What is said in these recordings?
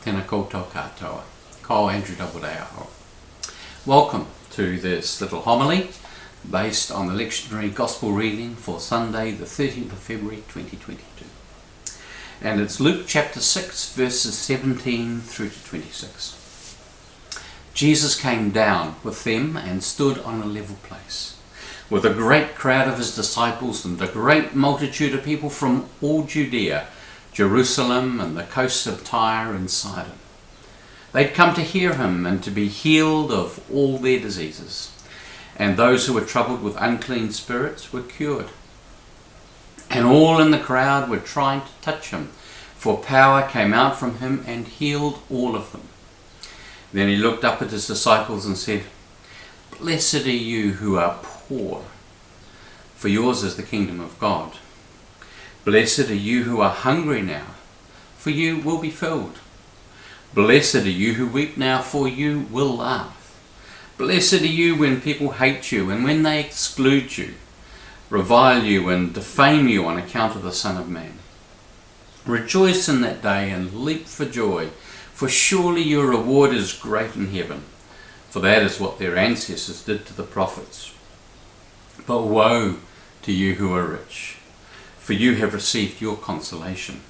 Tēnā koutou katoa. Ko Andrew Doubleday. Welcome to this little homily based on the lectionary gospel reading for Sunday the 13th of February 2022. And it's Luke chapter 6 verses 17 through to 26. Jesus came down with them and stood on a level place, with a great crowd of his disciples and a great multitude of people from all Judea, Jerusalem and the coasts of Tyre and Sidon. They'd come to hear him and to be healed of all their diseases. And those who were troubled with unclean spirits were cured. And all in the crowd were trying to touch him, for power came out from him and healed all of them. Then he looked up at his disciples and said, "Blessed are you who are poor, for yours is the kingdom of God. Blessed are you who are hungry now, for you will be filled. Blessed are you who weep now, for you will laugh. Blessed are you when people hate you and when they exclude you, revile you and defame you on account of the Son of Man. Rejoice in that day and leap for joy, for surely your reward is great in heaven, for that is what their ancestors did to the prophets. But woe to you who are rich, for you have received your consolation.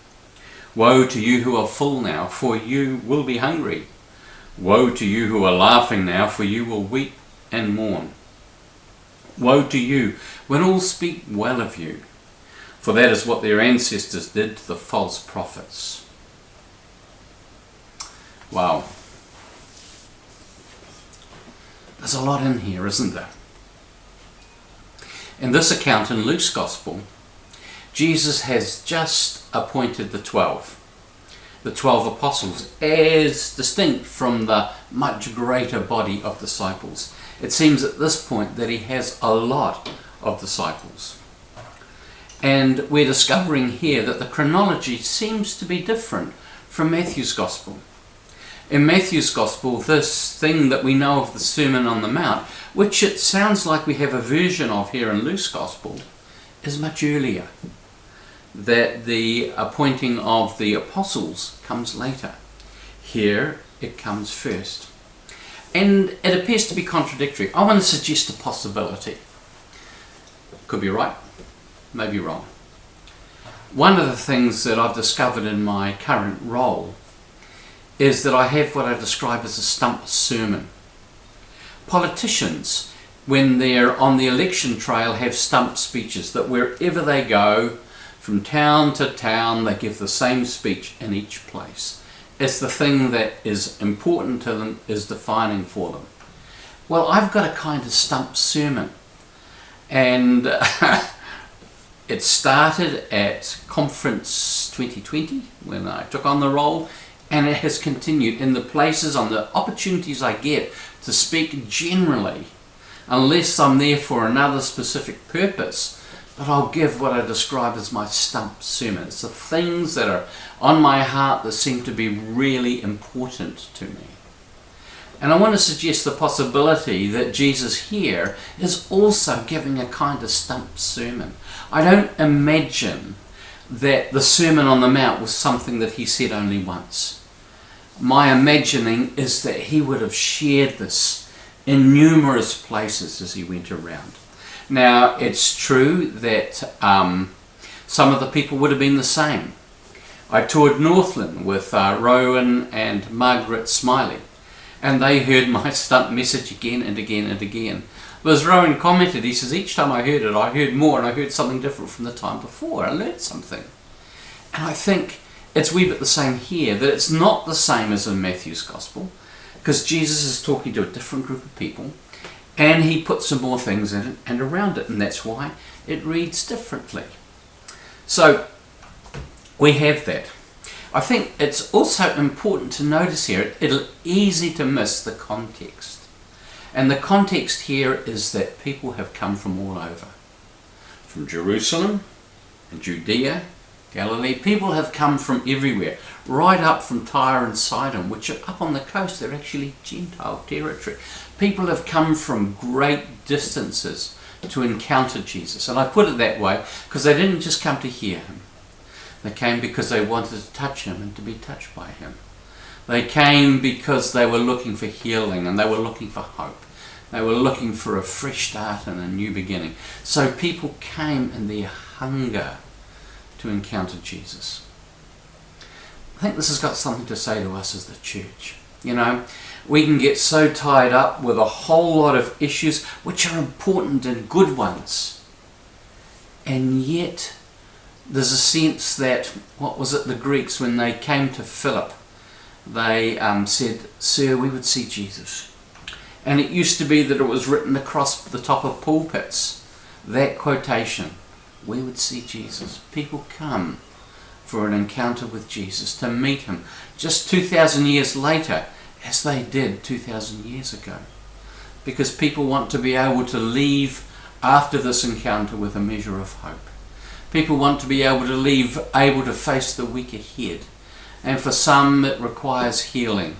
Woe to you who are full now, for you will be hungry. Woe to you who are laughing now, for you will weep and mourn. Woe to you when all speak well of you, for that is what their ancestors did to the false prophets." Wow. There's a lot in here, isn't there? In this account in Luke's Gospel, Jesus has just appointed the 12 apostles, as distinct from the much greater body of disciples. It seems at this point that he has a lot of disciples. And we're discovering here that the chronology seems to be different from Matthew's Gospel. In Matthew's Gospel, this thing that we know of the Sermon on the Mount, which it sounds like we have a version of here in Luke's Gospel, is much earlier. That the appointing of the apostles comes later. Here it comes first. And it appears to be contradictory. I want to suggest a possibility. Could be right, maybe wrong. One of the things that I've discovered in my current role is that I have what I describe as a stump sermon. Politicians, when they're on the election trail, have stump speeches that wherever they go, from town to town, they give the same speech in each place. It's the thing that is important to them, is defining for them. Well, I've got a kind of stump sermon. And it started at Conference 2020, when I took on the role, and it has continued in the places, on the opportunities I get to speak generally, unless I'm there for another specific purpose. But I'll give what I describe as my stump sermon. It's the things that are on my heart that seem to be really important to me. And I want to suggest the possibility that Jesus here is also giving a kind of stump sermon. I don't imagine that the Sermon on the Mount was something that he said only once. My imagining is that he would have shared this in numerous places as he went around. Now, it's true that some of the people would have been the same. I toured Northland with Rowan and Margaret Smiley, and they heard my stump message again and again and again. But as Rowan commented, he says, each time I heard it, I heard more, and I heard something different from the time before. I learned something. And I think it's a wee bit the same here, that it's not the same as in Matthew's Gospel, because Jesus is talking to a different group of people, and he puts some more things in it and around it, and that's why it reads differently. So we have that. I think it's also important to notice here, it's easy to miss the context. And the context here is that people have come from all over. From Jerusalem and Judea, Galilee, people have come from everywhere, right up from Tyre and Sidon, which are up on the coast. They're actually Gentile territory. People have come from great distances to encounter Jesus. And I put it that way because they didn't just come to hear him. They came because they wanted to touch him and to be touched by him. They came because they were looking for healing and they were looking for hope. They were looking for a fresh start and a new beginning. So people came in their hunger to encounter Jesus. I think this has got something to say to us as the church. You know, we can get so tied up with a whole lot of issues, which are important and good ones. And yet, there's a sense that, what was it, the Greeks, when they came to Philip, they said, "Sir, we would see Jesus." And it used to be that it was written across the top of pulpits, that quotation, "We would see Jesus." People come for an encounter with Jesus, to meet him just 2,000 years later, as they did 2,000 years ago. Because people want to be able to leave after this encounter with a measure of hope. People want to be able to leave able to face the week ahead. And for some it requires healing.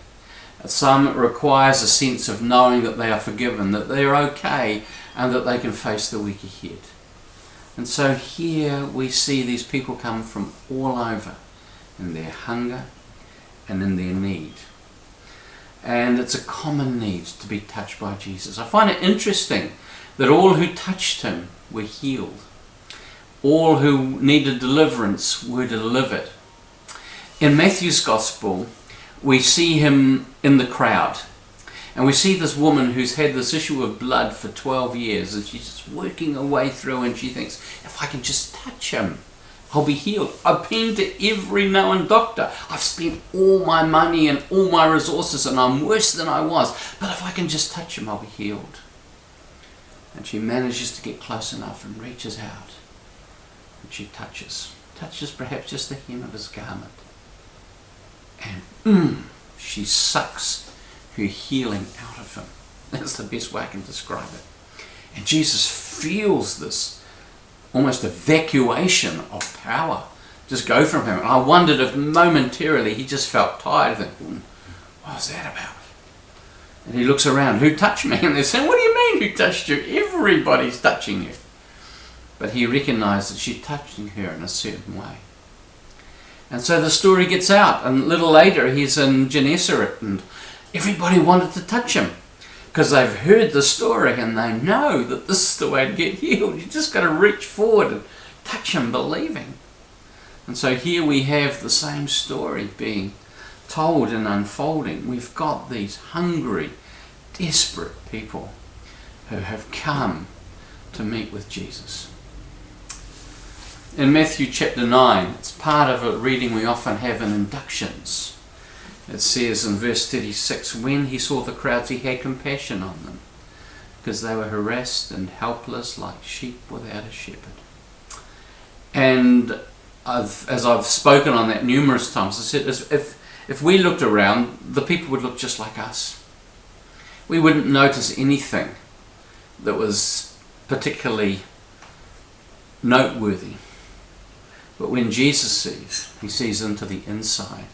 Some it requires a sense of knowing that they are forgiven, that they are okay, and that they can face the week ahead. And so here we see these people come from all over in their hunger and in their need. And it's a common need to be touched by Jesus. I find it interesting that all who touched him were healed. All who needed deliverance were delivered. In Matthew's Gospel, we see him in the crowd. And we see this woman who's had this issue of blood for 12 years, and she's just working her way through, and she thinks, if I can just touch him, I'll be healed. I've been to every known doctor. I've spent all my money and all my resources, and I'm worse than I was. But if I can just touch him, I'll be healed. And she manages to get close enough and reaches out. And she touches perhaps just the hem of his garment. And she sucks her healing out of him. That's the best way I can describe it. And Jesus feels this almost evacuation of power just go from him. And I wondered if momentarily he just felt tired, thinking, what was that about? And he looks around, who touched me? And they're saying, what do you mean who touched you? Everybody's touching you. But he recognized that she's touching her in a certain way. And so the story gets out, and a little later he's in Gennesaret, and everybody wanted to touch him because they've heard the story and they know that this is the way to get healed. You just got to reach forward and touch him, believing. And so here we have the same story being told and unfolding. We've got these hungry, desperate people who have come to meet with Jesus. In Matthew chapter 9, it's part of a reading we often have in inductions. It says in verse 36, when he saw the crowds, he had compassion on them, because they were harassed and helpless like sheep without a shepherd. And as I've spoken on that numerous times, I said, if we looked around, the people would look just like us. We wouldn't notice anything that was particularly noteworthy. But when Jesus sees, he sees into the inside.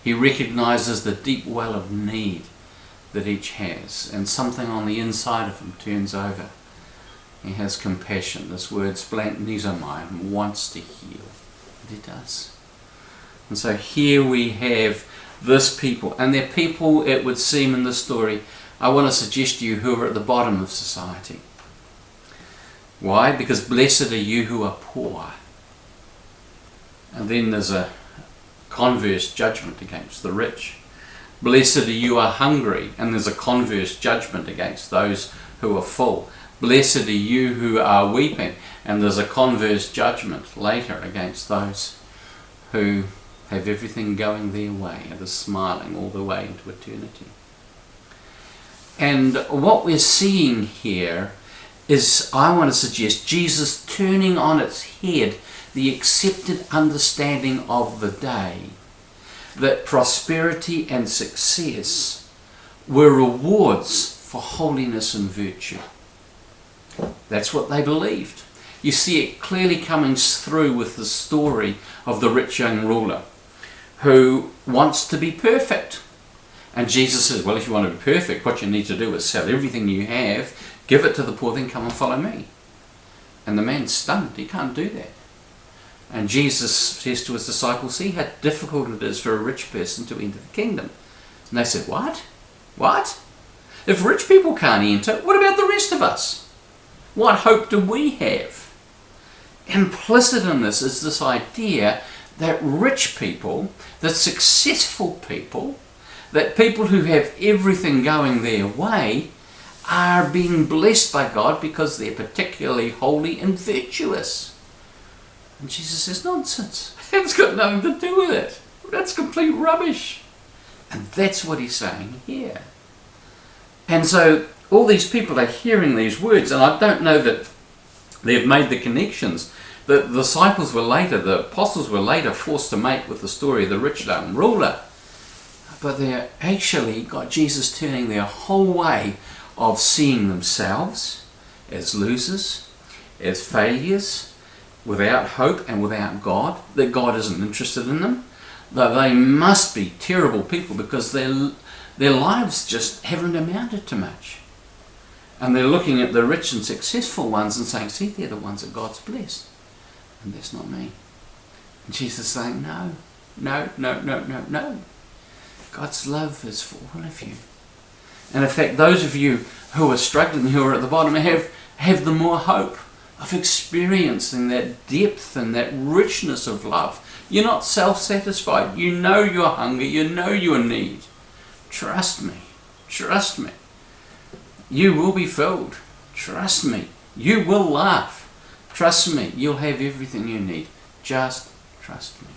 He recognizes the deep well of need that each has, and something on the inside of him turns over. He has compassion. This word splanchnizomai, wants to heal. And he does. And so here we have this people, and they're people, it would seem in this story, I want to suggest to you, who are at the bottom of society. Why? Because blessed are you who are poor. And then there's a converse judgment against the rich. Blessed are you who are hungry, and there's a converse judgment against those who are full. Blessed are you who are weeping, and there's a converse judgment later against those who have everything going their way and are smiling all the way into eternity. And what we're seeing here is, I want to suggest, Jesus turning on its head the accepted understanding of the day that prosperity and success were rewards for holiness and virtue. That's what they believed. You see it clearly coming through with the story of the rich young ruler who wants to be perfect. And Jesus says, well, if you want to be perfect, what you need to do is sell everything you have, give it to the poor, then come and follow me. And the man's stunned. He can't do that. And Jesus says to his disciples, see how difficult it is for a rich person to enter the kingdom. And they said, what? What? If rich people can't enter, what about the rest of us? What hope do we have? Implicit in this is this idea that rich people, that successful people, that people who have everything going their way are being blessed by God because they're particularly holy and virtuous. And Jesus says, nonsense. It's got nothing to do with it. That's complete rubbish. And that's what he's saying here. And so all these people are hearing these words, and I don't know that they've made the connections that the disciples were later, the apostles were later forced to make with the story of the rich young ruler. But they're actually got Jesus turning their whole way of seeing themselves as losers, as failures, without hope and without God, that God isn't interested in them, that they must be terrible people because their lives just haven't amounted to much. And they're looking at the rich and successful ones and saying, see, they're the ones that God's blessed. And that's not me. And Jesus is saying, no. God's love is for all of you. And in fact, those of you who are struggling, who are at the bottom, have the more hope of experiencing that depth and that richness of love. You're not self-satisfied. You know your hunger. You know your need. Trust me. Trust me. You will be filled. Trust me. You will laugh. Trust me. You'll have everything you need. Just trust me.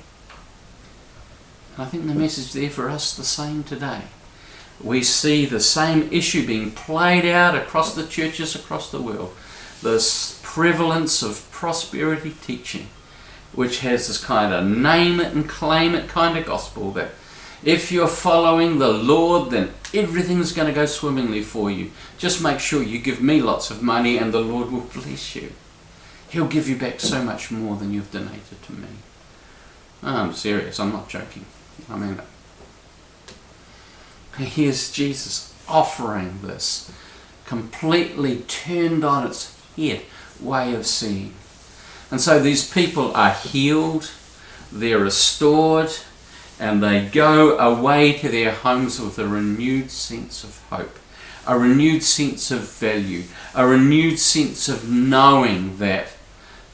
And I think the message there for us is the same today. We see the same issue being played out across the churches across the world. This prevalence of prosperity teaching, which has this kind of name it and claim it kind of gospel that if you're following the Lord, then everything's going to go swimmingly for you. Just make sure you give me lots of money and the Lord will bless you. He'll give you back so much more than you've donated to me. I'm serious, I'm not joking. I mean, here's Jesus offering this completely turned on its head way of seeing. And so these people are healed, they're restored, and they go away to their homes with a renewed sense of hope, a renewed sense of value, a renewed sense of knowing that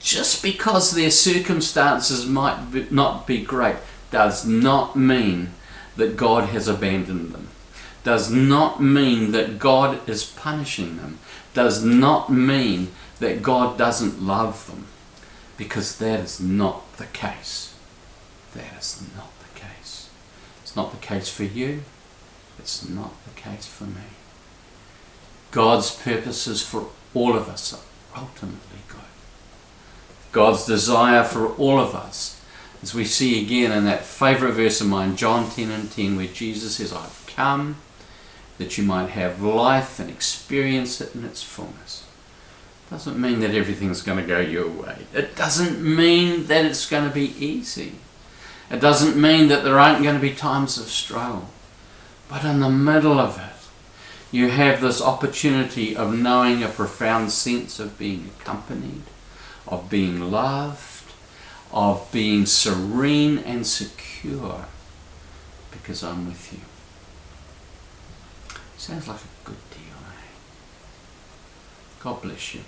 just because their circumstances might not be great does not mean that God has abandoned them, does not mean that God is punishing them, does not mean that God doesn't love them, because that is not the case. That is not the case. It's not the case for you. It's not the case for me. God's purposes for all of us are ultimately good. God's desire for all of us, as we see again in that favourite verse of mine, John 10:10, where Jesus says, I've come that you might have life and experience it in its fullness. Doesn't mean that everything's going to go your way. It doesn't mean that it's going to be easy. It doesn't mean that there aren't going to be times of struggle. But in the middle of it, you have this opportunity of knowing a profound sense of being accompanied, of being loved, of being serene and secure, because I'm with you. Sounds like a good deal, eh? God bless you.